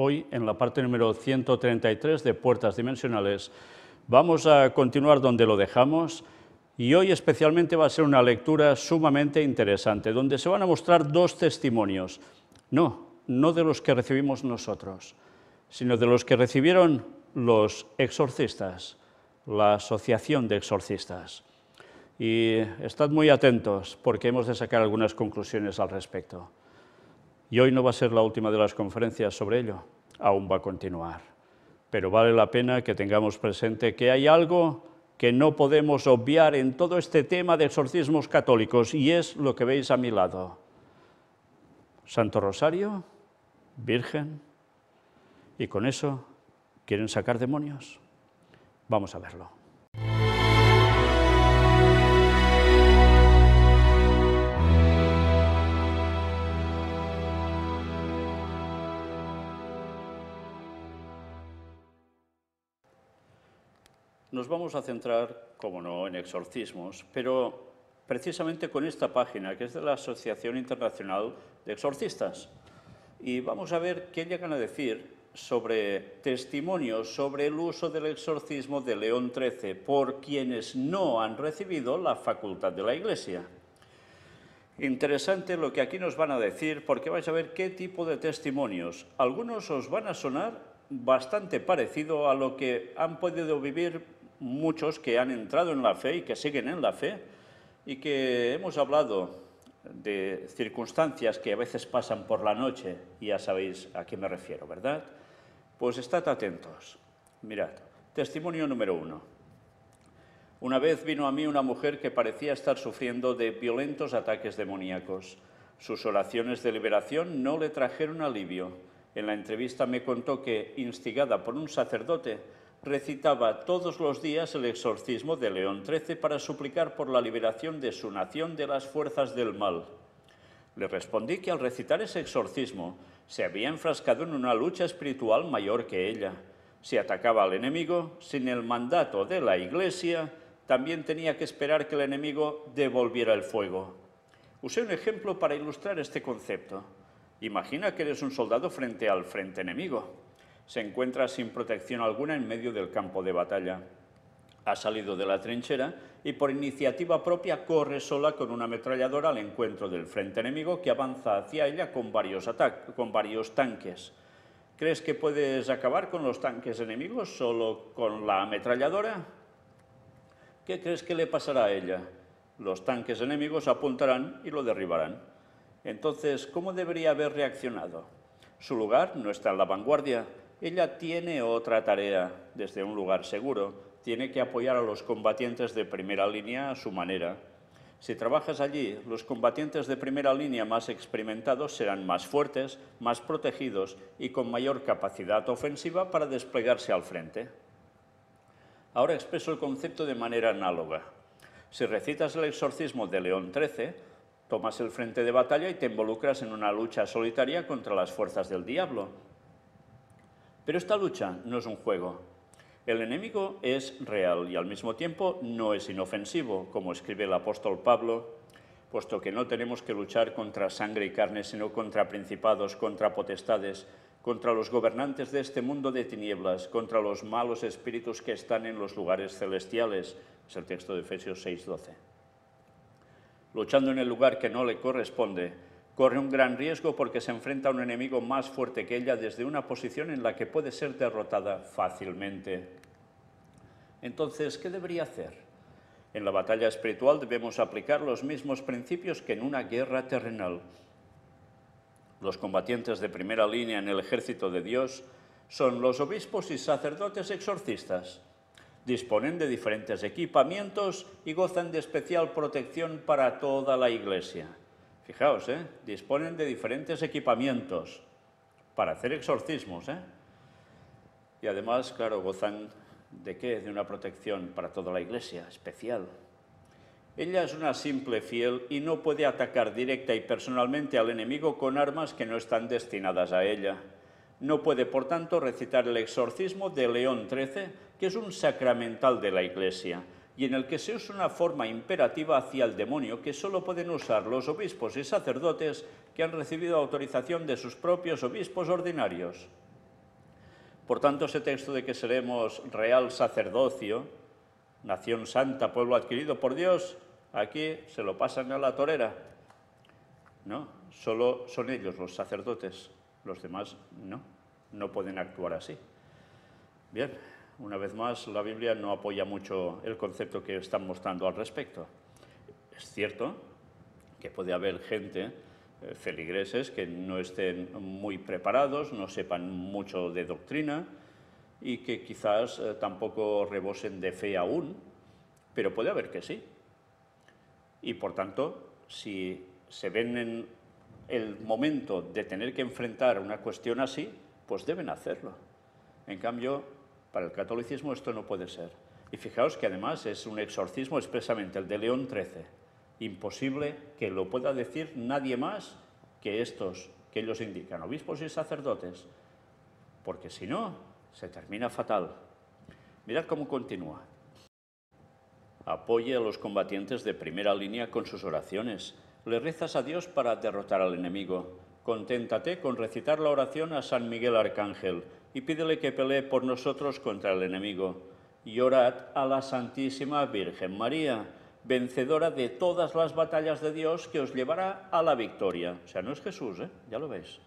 Hoy, en la parte número 133 de Puertas Dimensionales, vamos a continuar donde lo dejamos y hoy especialmente va a ser una lectura sumamente interesante, donde se van a mostrar dos testimonios, no de los que recibimos nosotros, sino de los que recibieron los exorcistas, la Asociación de Exorcistas. Y estad muy atentos porque hemos de sacar algunas conclusiones al respecto. Y hoy no va a ser la última de las conferencias sobre ello, aún va a continuar. Pero vale la pena que tengamos presente que hay algo que no podemos obviar en todo este tema de exorcismos católicos, y es lo que veis a mi lado. Santo Rosario, Virgen, y con eso quieren sacar demonios. Vamos a verlo. Nos vamos a centrar, como no, en exorcismos, pero precisamente con esta página, que es de la Asociación Internacional de Exorcistas. Y vamos a ver qué llegan a decir sobre testimonios sobre el uso del exorcismo de León XIII por quienes no han recibido la facultad de la Iglesia. Interesante lo que aquí nos van a decir, porque vais a ver qué tipo de testimonios. Algunos os van a sonar bastante parecido a lo que han podido vivir muchos que han entrado en la fe y que siguen en la fe, y que hemos hablado de circunstancias que a veces pasan por la noche, y ya sabéis a qué me refiero, ¿verdad? Pues estad atentos. Mirad, testimonio número 1. Una vez vino a mí una mujer que parecía estar sufriendo de violentos ataques demoníacos. Sus oraciones de liberación no le trajeron alivio. En la entrevista me contó que, instigada por un sacerdote, recitaba todos los días el exorcismo de León XIII para suplicar por la liberación de su nación de las fuerzas del mal. Le respondí que al recitar ese exorcismo se había enfrascado en una lucha espiritual mayor que ella. Si atacaba al enemigo, sin el mandato de la Iglesia, también tenía que esperar que el enemigo devolviera el fuego. Usé un ejemplo para ilustrar este concepto. Imagina que eres un soldado frente al frente enemigo. Se encuentra sin protección alguna en medio del campo de batalla. Ha salido de la trinchera y por iniciativa propia corre sola con una ametralladora al encuentro del frente enemigo que avanza hacia ella con varios tanques. ¿Crees que puedes acabar con los tanques enemigos solo con la ametralladora? ¿Qué crees que le pasará a ella? Los tanques enemigos apuntarán y lo derribarán. Entonces, ¿cómo debería haber reaccionado? Su lugar no está en la vanguardia. Ella tiene otra tarea. Desde un lugar seguro, tiene que apoyar a los combatientes de primera línea a su manera. Si trabajas allí, los combatientes de primera línea más experimentados serán más fuertes, más protegidos y con mayor capacidad ofensiva para desplegarse al frente. Ahora expreso el concepto de manera análoga. Si recitas el exorcismo de León XIII, tomas el frente de batalla y te involucras en una lucha solitaria contra las fuerzas del diablo. Pero esta lucha no es un juego. El enemigo es real y al mismo tiempo no es inofensivo, como escribe el apóstol Pablo, puesto que no tenemos que luchar contra sangre y carne, sino contra principados, contra potestades, contra los gobernantes de este mundo de tinieblas, contra los malos espíritus que están en los lugares celestiales. Es el texto de Efesios 6:12. Luchando en el lugar que no le corresponde, corre un gran riesgo porque se enfrenta a un enemigo más fuerte que ella desde una posición en la que puede ser derrotada fácilmente. Entonces, ¿qué debería hacer? En la batalla espiritual debemos aplicar los mismos principios que en una guerra terrenal. Los combatientes de primera línea en el ejército de Dios son los obispos y sacerdotes exorcistas. Disponen de diferentes equipamientos y gozan de especial protección para toda la Iglesia. Fijaos, disponen de diferentes equipamientos para hacer exorcismos, Y además, claro, gozan ¿de qué? De una protección para toda la Iglesia, especial. Ella es una simple fiel y no puede atacar directa y personalmente al enemigo con armas que no están destinadas a ella. No puede, por tanto, recitar el exorcismo de León XIII, que es un sacramental de la Iglesia, y en el que se usa una forma imperativa hacia el demonio que solo pueden usar los obispos y sacerdotes que han recibido autorización de sus propios obispos ordinarios. Por tanto, ese texto de que seremos real sacerdocio, nación santa, pueblo adquirido por Dios, aquí se lo pasan a la torera. No, solo son ellos los sacerdotes, los demás no pueden actuar así. Bien, una vez más, la Biblia no apoya mucho el concepto que están mostrando al respecto. Es cierto que puede haber gente, feligreses, que no estén muy preparados, no sepan mucho de doctrina y que quizás tampoco rebosen de fe aún, pero puede haber que sí. Y por tanto, si se ven en el momento de tener que enfrentar una cuestión así, pues deben hacerlo. En cambio, para el catolicismo esto no puede ser. Y fijaos que además es un exorcismo expresamente, el de León XIII. Imposible que lo pueda decir nadie más que estos que ellos indican, obispos y sacerdotes, porque si no, se termina fatal. Mirad cómo continúa. Apoye a los combatientes de primera línea con sus oraciones. Le rezas a Dios para derrotar al enemigo. Conténtate con recitar la oración a San Miguel Arcángel y pídele que pelee por nosotros contra el enemigo. Y orad a la Santísima Virgen María, vencedora de todas las batallas de Dios, que os llevará a la victoria. O sea, no es Jesús, ya lo veis.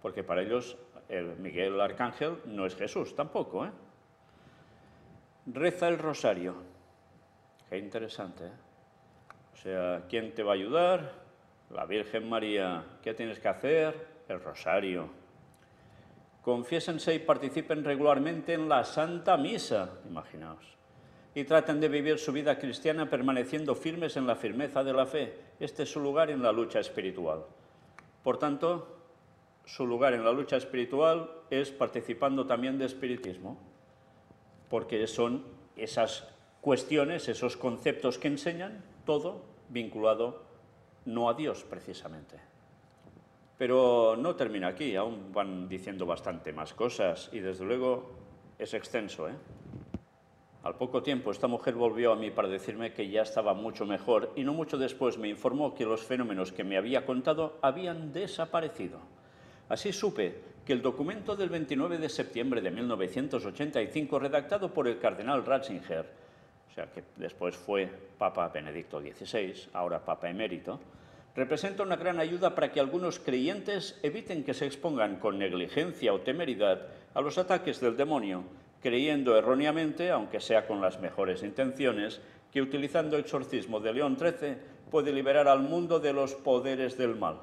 Porque para ellos el Miguel Arcángel no es Jesús tampoco. Reza el rosario. Qué interesante, O sea, ¿quién te va a ayudar? La Virgen María. ¿Qué tienes que hacer? El rosario. Confiésense y participen regularmente en la Santa Misa, imaginaos. Y traten de vivir su vida cristiana permaneciendo firmes en la firmeza de la fe. Este es su lugar en la lucha espiritual. Por tanto, su lugar en la lucha espiritual es participando también de espiritismo, porque son esas cuestiones, esos conceptos que enseñan, todo vinculado no a Dios precisamente. Pero no termina aquí, aún van diciendo bastante más cosas y desde luego es extenso. Al poco tiempo esta mujer volvió a mí para decirme que ya estaba mucho mejor y no mucho después me informó que los fenómenos que me había contado habían desaparecido. Así supe que el documento del 29 de septiembre de 1985, redactado por el cardenal Ratzinger, o sea que después fue Papa Benedicto XVI, ahora Papa emérito, representa una gran ayuda para que algunos creyentes eviten que se expongan con negligencia o temeridad a los ataques del demonio, creyendo erróneamente, aunque sea con las mejores intenciones, que utilizando el exorcismo de León XIII puede liberar al mundo de los poderes del mal.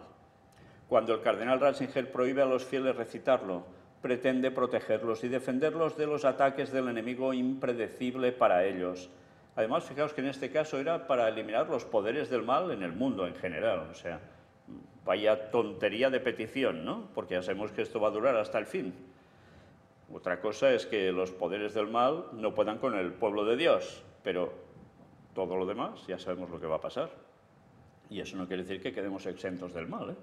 Cuando el cardenal Ratzinger prohíbe a los fieles recitarlo, pretende protegerlos y defenderlos de los ataques del enemigo impredecible para ellos. Además, fijaos que en este caso era para eliminar los poderes del mal en el mundo en general. O sea, vaya tontería de petición, ¿no? Porque ya sabemos que esto va a durar hasta el fin. Otra cosa es que los poderes del mal no puedan con el pueblo de Dios, pero todo lo demás ya sabemos lo que va a pasar. Y eso no quiere decir que quedemos exentos del mal,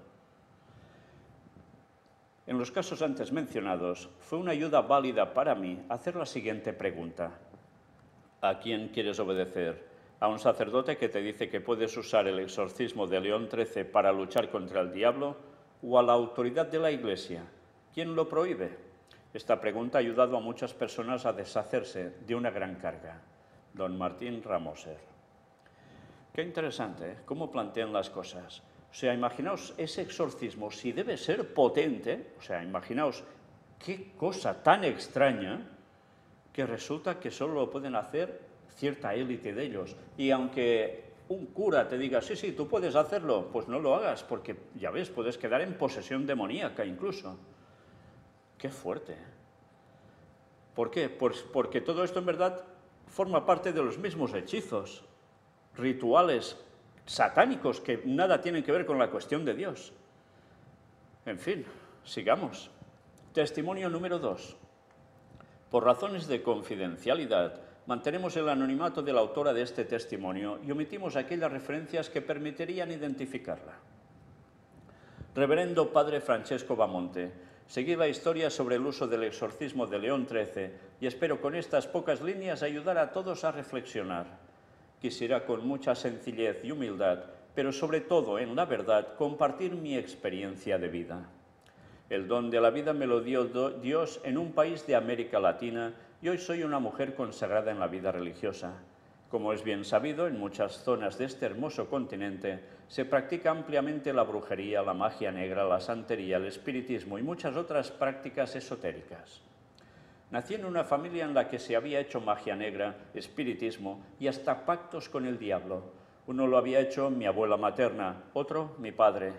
En los casos antes mencionados, fue una ayuda válida para mí hacer la siguiente pregunta. ¿A quién quieres obedecer? ¿A un sacerdote que te dice que puedes usar el exorcismo de León XIII para luchar contra el diablo? ¿O a la autoridad de la Iglesia? ¿Quién lo prohíbe? Esta pregunta ha ayudado a muchas personas a deshacerse de una gran carga. Don Martín Ramoser. Qué interesante, ¿Cómo plantean las cosas? O sea, imaginaos ese exorcismo, si debe ser potente, o sea, imaginaos qué cosa tan extraña que resulta que solo lo pueden hacer cierta élite de ellos. Y aunque un cura te diga, sí, tú puedes hacerlo, pues no lo hagas, porque ya ves, puedes quedar en posesión demoníaca incluso. Qué fuerte. ¿Por qué? Pues porque todo esto en verdad forma parte de los mismos hechizos, rituales satánicos que nada tienen que ver con la cuestión de Dios. En fin, sigamos. Testimonio número 2. Por razones de confidencialidad, mantenemos el anonimato de la autora de este testimonio y omitimos aquellas referencias que permitirían identificarla. Reverendo Padre Francesco Bamonte, seguid la historia sobre el uso del exorcismo de León XIII y espero con estas pocas líneas ayudar a todos a reflexionar. Quisiera con mucha sencillez y humildad, pero sobre todo en la verdad, compartir mi experiencia de vida. El don de la vida me lo dio Dios en un país de América Latina y hoy soy una mujer consagrada en la vida religiosa. Como es bien sabido, en muchas zonas de este hermoso continente se practica ampliamente la brujería, la magia negra, la santería, el espiritismo y muchas otras prácticas esotéricas. Nací en una familia en la que se había hecho magia negra, espiritismo y hasta pactos con el diablo. Uno lo había hecho mi abuela materna, otro mi padre.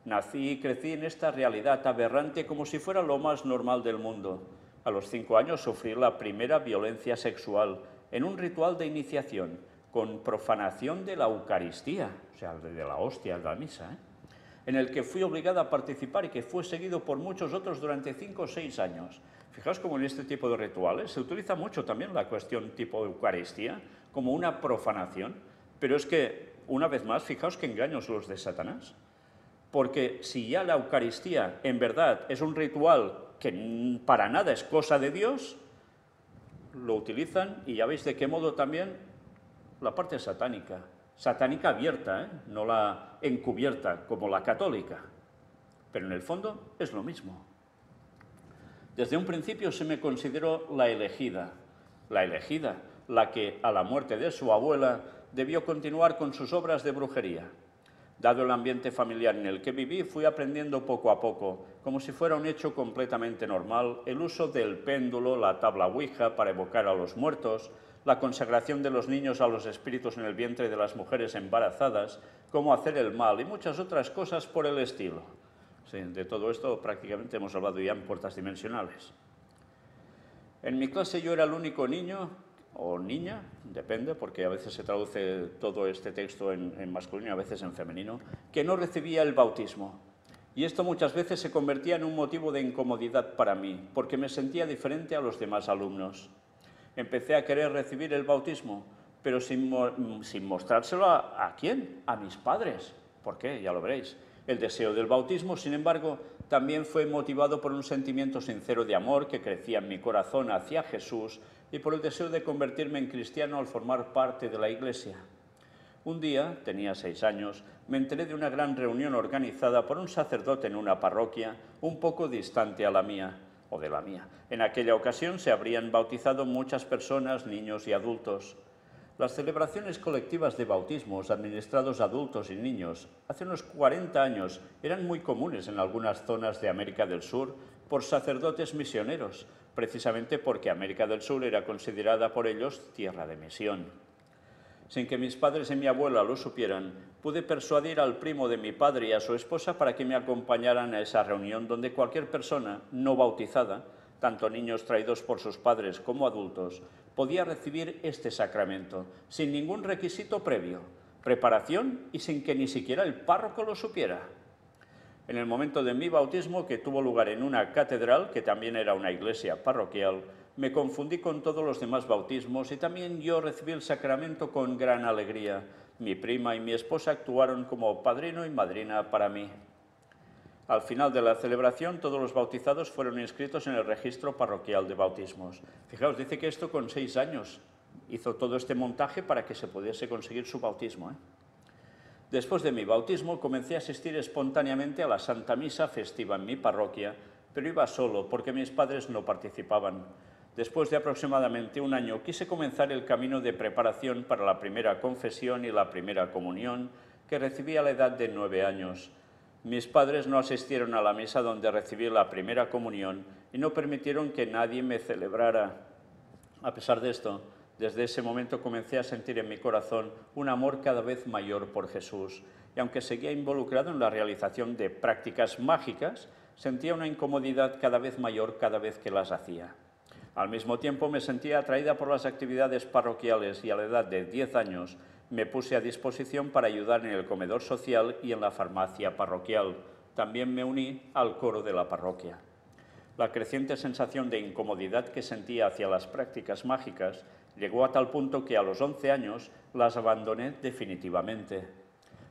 Nací y crecí en esta realidad aberrante como si fuera lo más normal del mundo. A los 5 años sufrí la primera violencia sexual en un ritual de iniciación, con profanación de la Eucaristía, o sea, de la hostia, de la misa, en el que fui obligada a participar y que fue seguido por muchos otros durante 5 o 6 años. Fijaos cómo en este tipo de rituales se utiliza mucho también la cuestión tipo Eucaristía como una profanación, pero es que, una vez más, fijaos qué engaños los de Satanás. Porque si ya la Eucaristía en verdad es un ritual que para nada es cosa de Dios, lo utilizan y ya veis de qué modo también la parte satánica. Satánica abierta, no la encubierta como la católica. Pero en el fondo es lo mismo. Desde un principio se me consideró la elegida, la que a la muerte de su abuela debió continuar con sus obras de brujería. Dado el ambiente familiar en el que viví, fui aprendiendo poco a poco, como si fuera un hecho completamente normal, el uso del péndulo, la tabla Ouija para evocar a los muertos, la consagración de los niños a los espíritus en el vientre de las mujeres embarazadas, cómo hacer el mal y muchas otras cosas por el estilo. Sí, de todo esto prácticamente hemos hablado ya en puertas dimensionales. En mi clase yo era el único niño o niña, depende, porque a veces se traduce todo este texto en masculino y a veces en femenino, que no recibía el bautismo. Y esto muchas veces se convertía en un motivo de incomodidad para mí, porque me sentía diferente a los demás alumnos. Empecé a querer recibir el bautismo, pero sin mostrárselo ¿a quién? A mis padres. ¿Por qué? Ya lo veréis. El deseo del bautismo, sin embargo, también fue motivado por un sentimiento sincero de amor que crecía en mi corazón hacia Jesús y por el deseo de convertirme en cristiano al formar parte de la Iglesia. Un día, tenía 6 años, me enteré de una gran reunión organizada por un sacerdote en una parroquia un poco distante a la mía, o de la mía. En aquella ocasión se habrían bautizado muchas personas, niños y adultos. Las celebraciones colectivas de bautismos administrados a adultos y niños hace unos 40 años eran muy comunes en algunas zonas de América del Sur por sacerdotes misioneros, precisamente porque América del Sur era considerada por ellos tierra de misión. Sin que mis padres y mi abuela lo supieran, pude persuadir al primo de mi padre y a su esposa para que me acompañaran a esa reunión donde cualquier persona no bautizada, tanto niños traídos por sus padres como adultos, podía recibir este sacramento sin ningún requisito previo, preparación y sin que ni siquiera el párroco lo supiera. En el momento de mi bautismo, que tuvo lugar en una catedral, que también era una iglesia parroquial, me confundí con todos los demás bautismos y también yo recibí el sacramento con gran alegría. Mi prima y mi esposa actuaron como padrino y madrina para mí. Al final de la celebración, todos los bautizados fueron inscritos en el registro parroquial de bautismos. Fijaos, dice que esto con 6 años hizo todo este montaje para que se pudiese conseguir su bautismo. Después de mi bautismo, comencé a asistir espontáneamente a la Santa Misa festiva en mi parroquia, pero iba solo porque mis padres no participaban. Después de aproximadamente un año, quise comenzar el camino de preparación para la primera confesión y la primera comunión, que recibí a la edad de 9 años. Mis padres no asistieron a la misa donde recibí la primera comunión y no permitieron que nadie me celebrara. A pesar de esto, desde ese momento comencé a sentir en mi corazón un amor cada vez mayor por Jesús, y aunque seguía involucrado en la realización de prácticas mágicas, sentía una incomodidad cada vez mayor cada vez que las hacía. Al mismo tiempo me sentía atraída por las actividades parroquiales y a la edad de 10 años me puse a disposición para ayudar en el comedor social y en la farmacia parroquial. También me uní al coro de la parroquia. La creciente sensación de incomodidad que sentía hacia las prácticas mágicas llegó a tal punto que a los 11 años las abandoné definitivamente.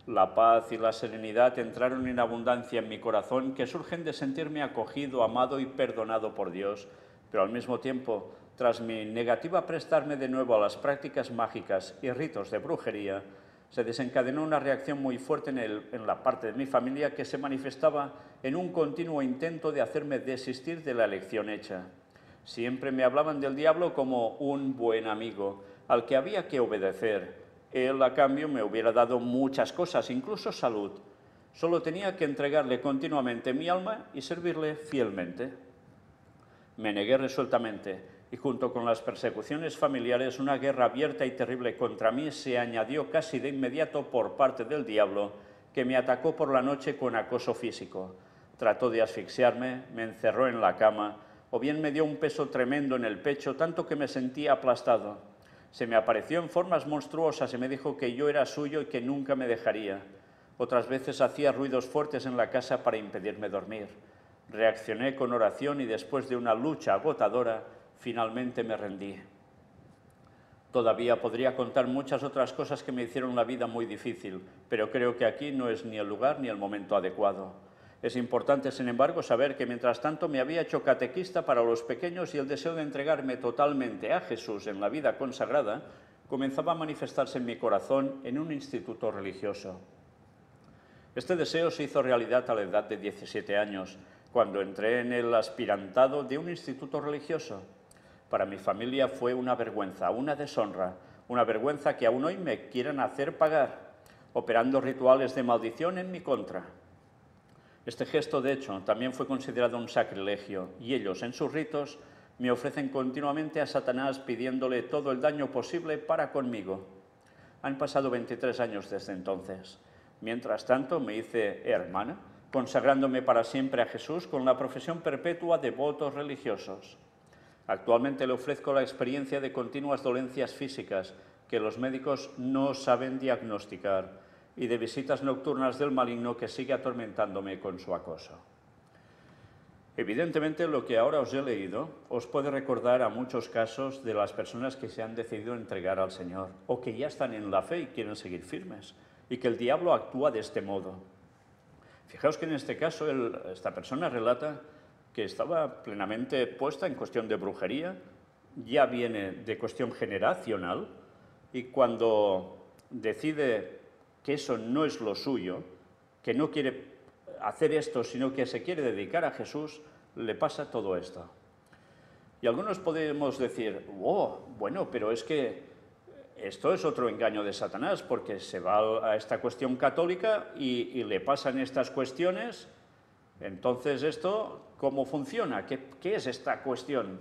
La paz y la serenidad entraron en abundancia en mi corazón, que surgen de sentirme acogido, amado y perdonado por Dios, pero al mismo tiempo, tras mi negativa a prestarme de nuevo a las prácticas mágicas y ritos de brujería, Se desencadenó una reacción muy fuerte en la parte de mi familia que se manifestaba en un continuo intento de hacerme desistir de la elección hecha. Siempre me hablaban del diablo como un buen amigo, al que había que obedecer. Él, a cambio, me hubiera dado muchas cosas, incluso salud. Solo tenía que entregarle continuamente mi alma y servirle fielmente. Me negué resueltamente, y junto con las persecuciones familiares, una guerra abierta y terrible contra mí se añadió casi de inmediato por parte del diablo, que me atacó por la noche con acoso físico. Trató de asfixiarme, me encerró en la cama, o bien me dio un peso tremendo en el pecho, tanto que me sentía aplastado. Se me apareció en formas monstruosas y me dijo que yo era suyo y que nunca me dejaría. Otras veces hacía ruidos fuertes en la casa para impedirme dormir. Reaccioné con oración y después de una lucha agotadora, finalmente me rendí. Todavía podría contar muchas otras cosas que me hicieron la vida muy difícil, pero creo que aquí no es ni el lugar ni el momento adecuado. Es importante, sin embargo, saber que mientras tanto me había hecho catequista para los pequeños y el deseo de entregarme totalmente a Jesús en la vida consagrada comenzaba a manifestarse en mi corazón en un instituto religioso. Este deseo se hizo realidad a la edad de 17 años, cuando entré en el aspirantado de un instituto religioso. Para mi familia fue una vergüenza, una deshonra, una vergüenza que aún hoy me quieren hacer pagar, operando rituales de maldición en mi contra. Este gesto, de hecho, también fue considerado un sacrilegio, y ellos, en sus ritos, me ofrecen continuamente a Satanás pidiéndole todo el daño posible para conmigo. Han pasado 23 años desde entonces. Mientras tanto, me hice hermana, consagrándome para siempre a Jesús con la profesión perpetua de votos religiosos. Actualmente le ofrezco la experiencia de continuas dolencias físicas que los médicos no saben diagnosticar y de visitas nocturnas del maligno que sigue atormentándome con su acoso. Evidentemente, lo que ahora os he leído os puede recordar a muchos casos de las personas que se han decidido entregar al Señor o que ya están en la fe y quieren seguir firmes, y que el diablo actúa de este modo. Fijaos que en este caso esta persona relata que estaba plenamente puesta en cuestión de brujería, ya viene de cuestión generacional, y cuando decide que eso no es lo suyo, que no quiere hacer esto, sino que se quiere dedicar a Jesús, le pasa todo esto. Y algunos podemos decir, oh, bueno, pero es que esto es otro engaño de Satanás, porque se va a esta cuestión católica y le pasan estas cuestiones. Entonces, ¿esto cómo funciona? ¿Qué es esta cuestión?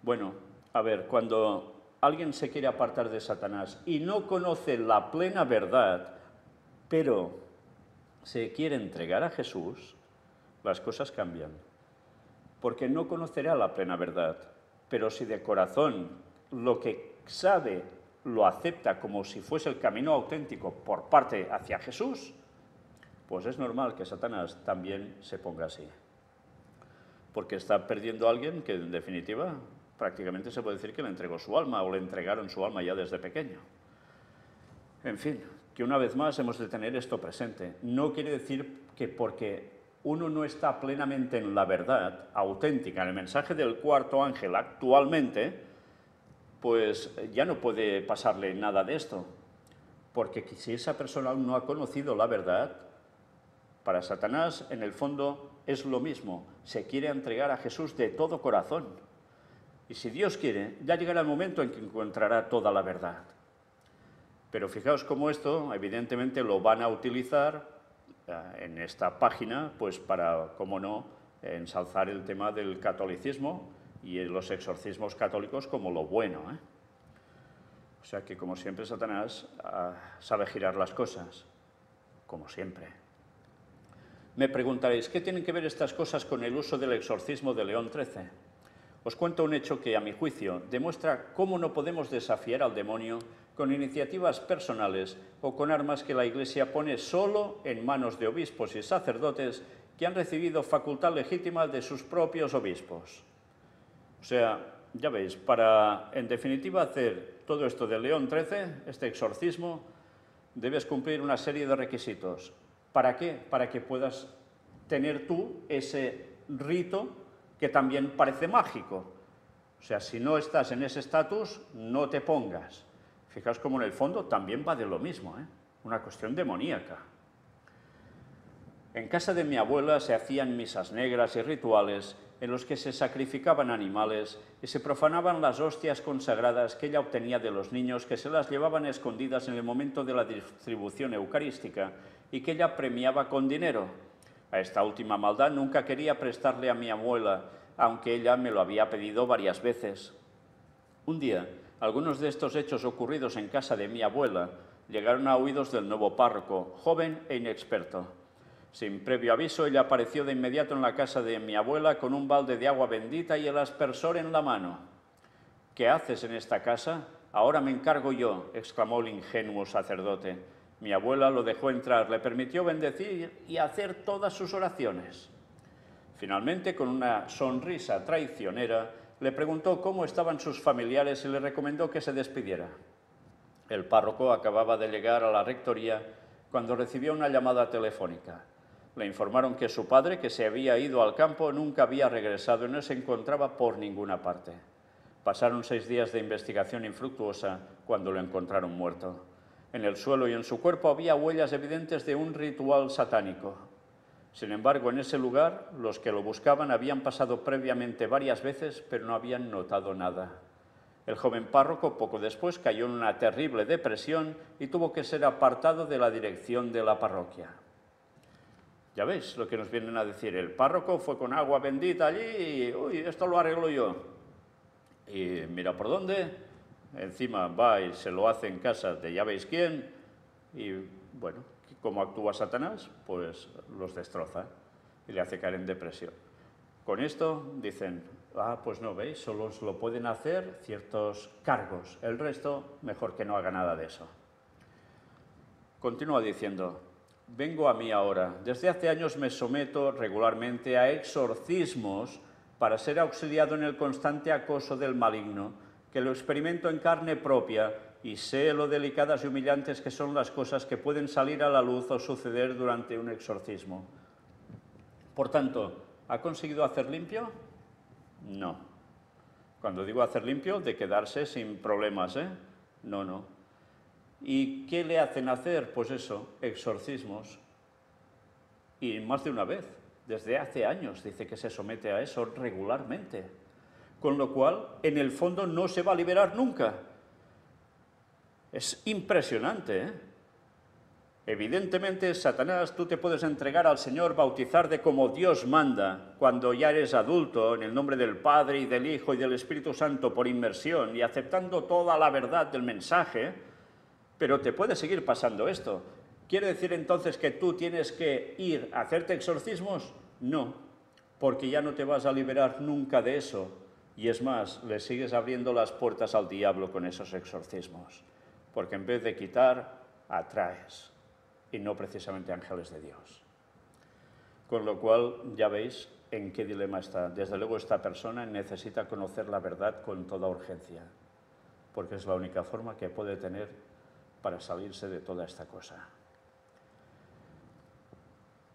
Bueno, a ver, cuando alguien se quiere apartar de Satanás y no conoce la plena verdad, pero se quiere entregar a Jesús, las cosas cambian. Porque no conocerá la plena verdad, pero si de corazón lo que sabe lo acepta como si fuese el camino auténtico por parte hacia Jesús, pues es normal que Satanás también se ponga así. Porque está perdiendo a alguien que, en definitiva, prácticamente se puede decir que le entregó su alma o le entregaron su alma ya desde pequeño. En fin, que una vez más hemos de tener esto presente. No quiere decir que porque uno no está plenamente en la verdad auténtica, en el mensaje del cuarto ángel actualmente, pues ya no puede pasarle nada de esto. Porque si esa persona aún no ha conocido la verdad, para Satanás, en el fondo, es lo mismo. Se quiere entregar a Jesús de todo corazón. Y si Dios quiere, ya llegará el momento en que encontrará toda la verdad. Pero fijaos cómo esto, evidentemente, lo van a utilizar en esta página, pues para, cómo no, ensalzar el tema del catolicismo y los exorcismos católicos como lo bueno, ¿eh? O sea que, como siempre, Satanás sabe girar las cosas, como siempre. Me preguntaréis, ¿qué tienen que ver estas cosas con el uso del exorcismo de León XIII? Os cuento un hecho que, a mi juicio, demuestra cómo no podemos desafiar al demonio con iniciativas personales o con armas que la Iglesia pone solo en manos de obispos y sacerdotes que han recibido facultad legítima de sus propios obispos. O sea, ya veis, para, en definitiva, hacer todo esto de León XIII, este exorcismo, debes cumplir una serie de requisitos. ¿Para qué? Para que puedas tener tú ese rito que también parece mágico. O sea, si no estás en ese estatus, no te pongas. Fijaos cómo en el fondo también va de lo mismo, ¿eh? una cuestión demoníaca. En casa de mi abuela se hacían misas negras y rituales en los que se sacrificaban animales y se profanaban las hostias consagradas que ella obtenía de los niños, que se las llevaban escondidas en el momento de la distribución eucarística y que ella premiaba con dinero. A esta última maldad nunca quería prestarle a mi abuela, aunque ella me lo había pedido varias veces. Un día, algunos de estos hechos ocurridos en casa de mi abuela llegaron a oídos del nuevo párroco, joven e inexperto. Sin previo aviso, ella apareció de inmediato en la casa de mi abuela con un balde de agua bendita y el aspersor en la mano. «¿Qué haces en esta casa? Ahora me encargo yo», exclamó el ingenuo sacerdote. Mi abuela lo dejó entrar, le permitió bendecir y hacer todas sus oraciones. Finalmente, con una sonrisa traicionera, le preguntó cómo estaban sus familiares y le recomendó que se despidiera. El párroco acababa de llegar a la rectoría cuando recibió una llamada telefónica. Le informaron que su padre, que se había ido al campo, nunca había regresado y no se encontraba por ninguna parte. Pasaron 6 días de investigación infructuosa cuando lo encontraron muerto. En el suelo y en su cuerpo había huellas evidentes de un ritual satánico. Sin embargo, en ese lugar, los que lo buscaban habían pasado previamente varias veces, pero no habían notado nada. El joven párroco, poco después, cayó en una terrible depresión y tuvo que ser apartado de la dirección de la parroquia. Ya veis lo que nos vienen a decir. El párroco fue con agua bendita allí y, uy, esto lo arreglo yo. Y mira por dónde, encima va y se lo hace en casa de ya veis quién, y bueno, ¿cómo actúa Satanás? Pues los destroza y le hace caer en depresión. Con esto dicen, pues no veis, solo os lo pueden hacer ciertos cargos, el resto mejor que no haga nada de eso. Continúa diciendo, vengo a mí ahora. Desde hace años me someto regularmente a exorcismos para ser auxiliado en el constante acoso del maligno, que lo experimento en carne propia y sé lo delicadas y humillantes que son las cosas que pueden salir a la luz o suceder durante un exorcismo. Por tanto, ¿ha conseguido hacer limpio? No. Cuando digo hacer limpio, de quedarse sin problemas, ¿eh? No. ¿Y qué le hacen hacer? Pues eso, exorcismos. Y más de una vez, desde hace años, dice que se somete a eso regularmente. Con lo cual, en el fondo, no se va a liberar nunca. Es impresionante, ¿eh? Evidentemente, Satanás, tú te puedes entregar al Señor, bautizarte como Dios manda, cuando ya eres adulto, en el nombre del Padre y del Hijo y del Espíritu Santo por inmersión y aceptando toda la verdad del mensaje, pero te puede seguir pasando esto. ¿Quiere decir entonces que tú tienes que ir a hacerte exorcismos? No, porque ya no te vas a liberar nunca de eso. Y es más, le sigues abriendo las puertas al diablo con esos exorcismos. Porque en vez de quitar, atraes. Y no precisamente ángeles de Dios. Con lo cual, ya veis en qué dilema está. Desde luego, esta persona necesita conocer la verdad con toda urgencia. Porque es la única forma que puede tener para salirse de toda esta cosa.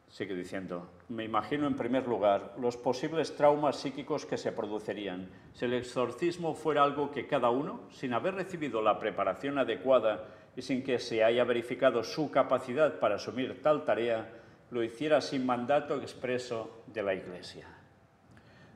Sigue diciendo, me imagino en primer lugar los posibles traumas psíquicos que se producirían si el exorcismo fuera algo que cada uno, sin haber recibido la preparación adecuada y sin que se haya verificado su capacidad para asumir tal tarea, lo hiciera sin mandato expreso de la Iglesia.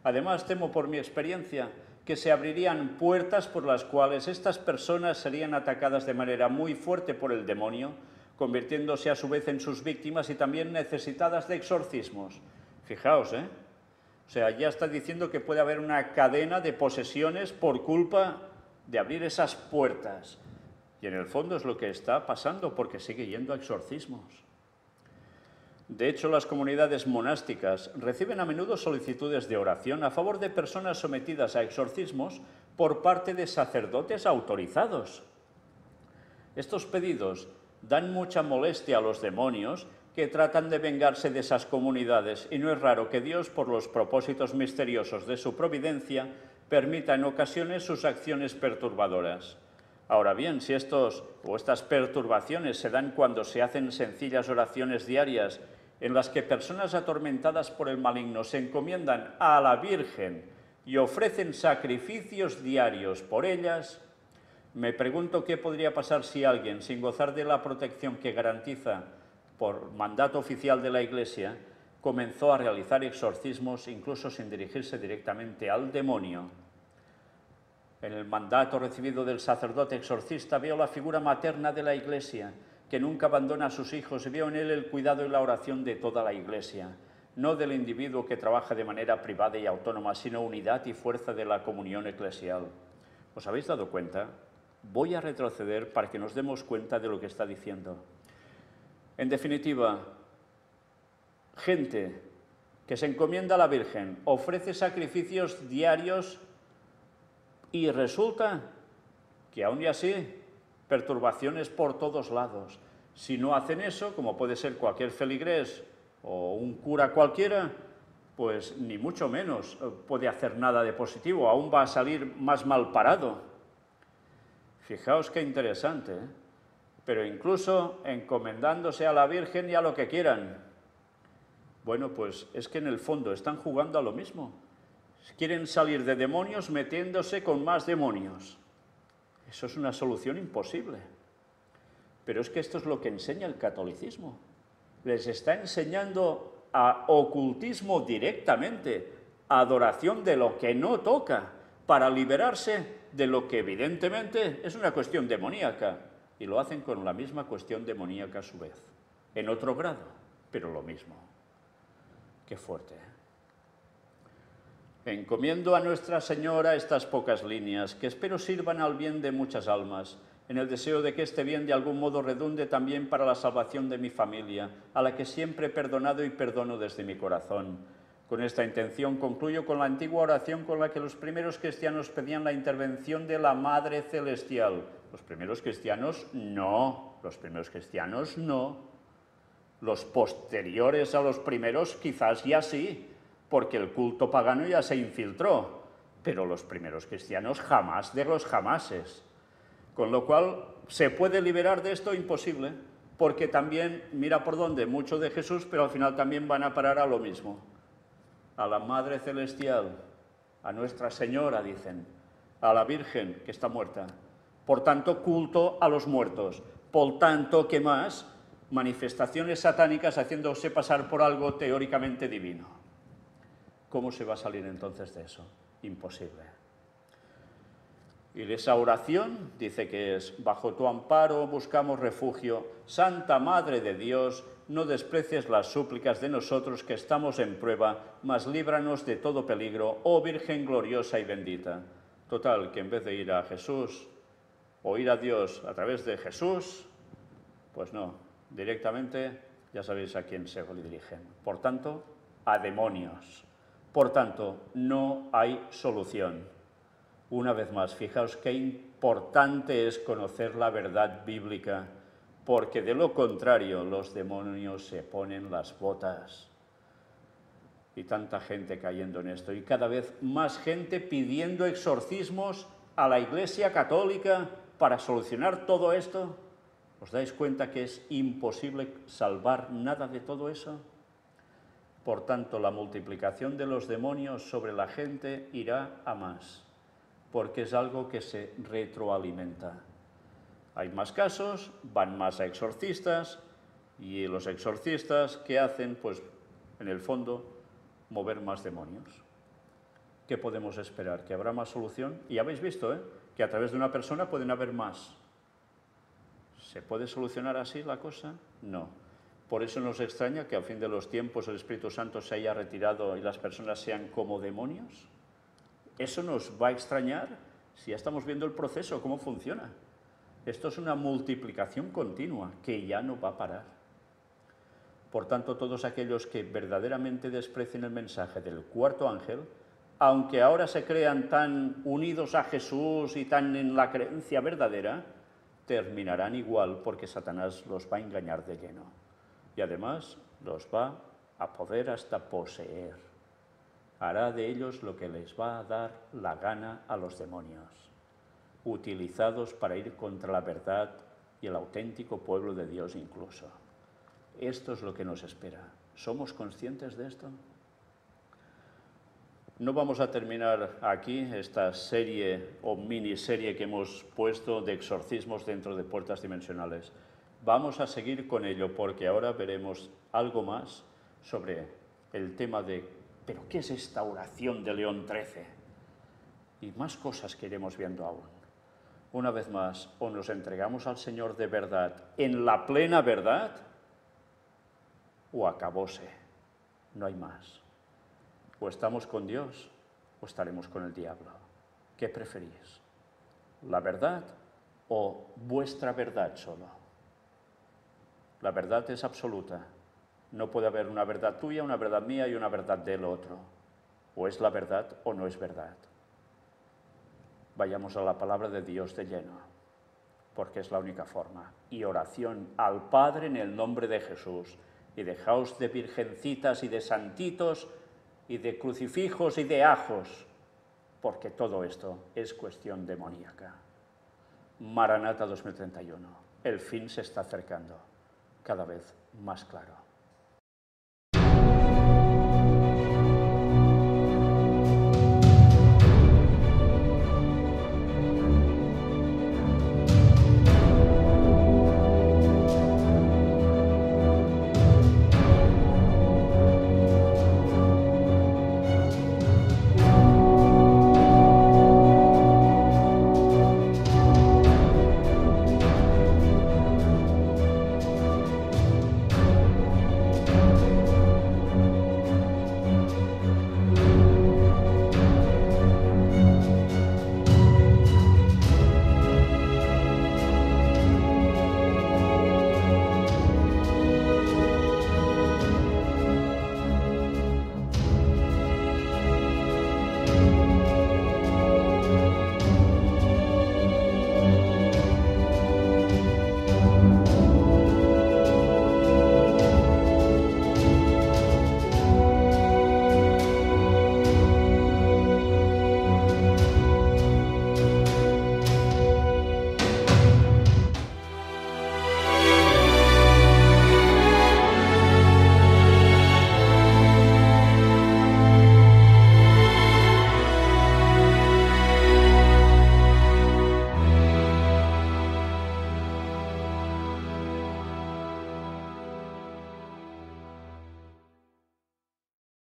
Además, temo por mi experiencia que se abrirían puertas por las cuales estas personas serían atacadas de manera muy fuerte por el demonio, convirtiéndose a su vez en sus víctimas y también necesitadas de exorcismos. Fijaos, ¿eh? O sea, ya está diciendo que puede haber una cadena de posesiones por culpa de abrir esas puertas. Y en el fondo es lo que está pasando porque sigue yendo a exorcismos. De hecho, las comunidades monásticas reciben a menudo solicitudes de oración a favor de personas sometidas a exorcismos por parte de sacerdotes autorizados. Estos pedidos dan mucha molestia a los demonios que tratan de vengarse de esas comunidades y no es raro que Dios, por los propósitos misteriosos de su providencia, permita en ocasiones sus acciones perturbadoras. Ahora bien, si estas perturbaciones se dan cuando se hacen sencillas oraciones diarias en las que personas atormentadas por el maligno se encomiendan a la Virgen y ofrecen sacrificios diarios por ellas, Me pregunto qué podría pasar si alguien, sin gozar de la protección que garantiza por mandato oficial de la Iglesia, comenzó a realizar exorcismos incluso sin dirigirse directamente al demonio. En el mandato recibido del sacerdote exorcista veo la figura materna de la Iglesia, que nunca abandona a sus hijos, y veo en él el cuidado y la oración de toda la Iglesia, no del individuo que trabaja de manera privada y autónoma, sino unidad y fuerza de la comunión eclesial. ¿Os habéis dado cuenta? Voy a retroceder para que nos demos cuenta de lo que está diciendo. En definitiva, gente que se encomienda a la Virgen, ofrece sacrificios diarios y resulta que aún y así, perturbaciones por todos lados. Si no hacen eso, como puede ser cualquier feligrés o un cura cualquiera, pues ni mucho menos puede hacer nada de positivo, aún va a salir más mal parado. Fijaos qué interesante, ¿eh? Pero incluso encomendándose a la Virgen y a lo que quieran. Bueno, pues es que en el fondo están jugando a lo mismo. Quieren salir de demonios metiéndose con más demonios. Eso es una solución imposible. Pero es que esto es lo que enseña el catolicismo. Les está enseñando a ocultismo directamente, a adoración de lo que no toca, para liberarse de lo que evidentemente es una cuestión demoníaca. Y lo hacen con la misma cuestión demoníaca a su vez. En otro grado, pero lo mismo. Qué fuerte, ¿eh? Encomiendo a Nuestra Señora estas pocas líneas, que espero sirvan al bien de muchas almas, en el deseo de que este bien de algún modo redunde también para la salvación de mi familia, a la que siempre he perdonado y perdono desde mi corazón. Con esta intención concluyo con la antigua oración con la que los primeros cristianos pedían la intervención de la Madre Celestial. Los primeros cristianos no, los primeros cristianos no. Los posteriores a los primeros quizás ya sí, porque el culto pagano ya se infiltró, pero los primeros cristianos jamás de los jamases. Con lo cual, ¿se puede liberar de esto? Imposible, porque también, mira por dónde, mucho de Jesús, pero al final también van a parar a lo mismo. A la Madre Celestial, a Nuestra Señora, dicen, a la Virgen, que está muerta. Por tanto, culto a los muertos. Por tanto, ¿qué más? Manifestaciones satánicas haciéndose pasar por algo teóricamente divino. ¿Cómo se va a salir entonces de eso? Imposible. Y esa oración dice que es: bajo tu amparo buscamos refugio. Santa Madre de Dios, no desprecies las súplicas de nosotros que estamos en prueba, mas líbranos de todo peligro, oh Virgen gloriosa y bendita. Total, que en vez de ir a Jesús o ir a Dios a través de Jesús, pues no, directamente ya sabéis a quién se dirigen. Por tanto, a demonios. Por tanto, no hay solución. Una vez más, fijaos qué importante es conocer la verdad bíblica, porque de lo contrario los demonios se ponen las botas. Y tanta gente cayendo en esto, y cada vez más gente pidiendo exorcismos a la Iglesia Católica para solucionar todo esto. ¿Os dais cuenta que es imposible salvar nada de todo eso? Por tanto, la multiplicación de los demonios sobre la gente irá a más, porque es algo que se retroalimenta. Hay más casos, van más a exorcistas, y los exorcistas, ¿qué hacen? Pues, en el fondo, mover más demonios. ¿Qué podemos esperar? ¿Que habrá más solución? Y habéis visto, que a través de una persona pueden haber más. ¿Se puede solucionar así la cosa? No. Por eso nos extraña que al fin de los tiempos el Espíritu Santo se haya retirado y las personas sean como demonios. ¿Eso nos va a extrañar si ya estamos viendo el proceso, cómo funciona? Esto es una multiplicación continua que ya no va a parar. Por tanto, todos aquellos que verdaderamente desprecien el mensaje del cuarto ángel, aunque ahora se crean tan unidos a Jesús y tan en la creencia verdadera, terminarán igual porque Satanás los va a engañar de lleno. Y además los va a poder hasta poseer. Hará de ellos lo que les va a dar la gana a los demonios, utilizados para ir contra la verdad y el auténtico pueblo de Dios incluso. Esto es lo que nos espera. ¿Somos conscientes de esto? No vamos a terminar aquí esta serie o miniserie que hemos puesto de exorcismos dentro de puertas dimensionales. Vamos a seguir con ello porque ahora veremos algo más sobre el tema de ¿pero qué es esta oración de León XIII? Y más cosas que iremos viendo aún. Una vez más, o nos entregamos al Señor de verdad, en la plena verdad, o acabóse, no hay más. O estamos con Dios, o estaremos con el diablo. ¿Qué preferís? ¿La verdad o vuestra verdad solo? La verdad es absoluta. No puede haber una verdad tuya, una verdad mía y una verdad del otro. O es la verdad o no es verdad. Vayamos a la palabra de Dios de lleno, porque es la única forma. Y oración al Padre en el nombre de Jesús. Y dejaos de virgencitas y de santitos y de crucifijos y de ajos, porque todo esto es cuestión demoníaca. Maranata 2031. El fin se está acercando, cada vez más claro.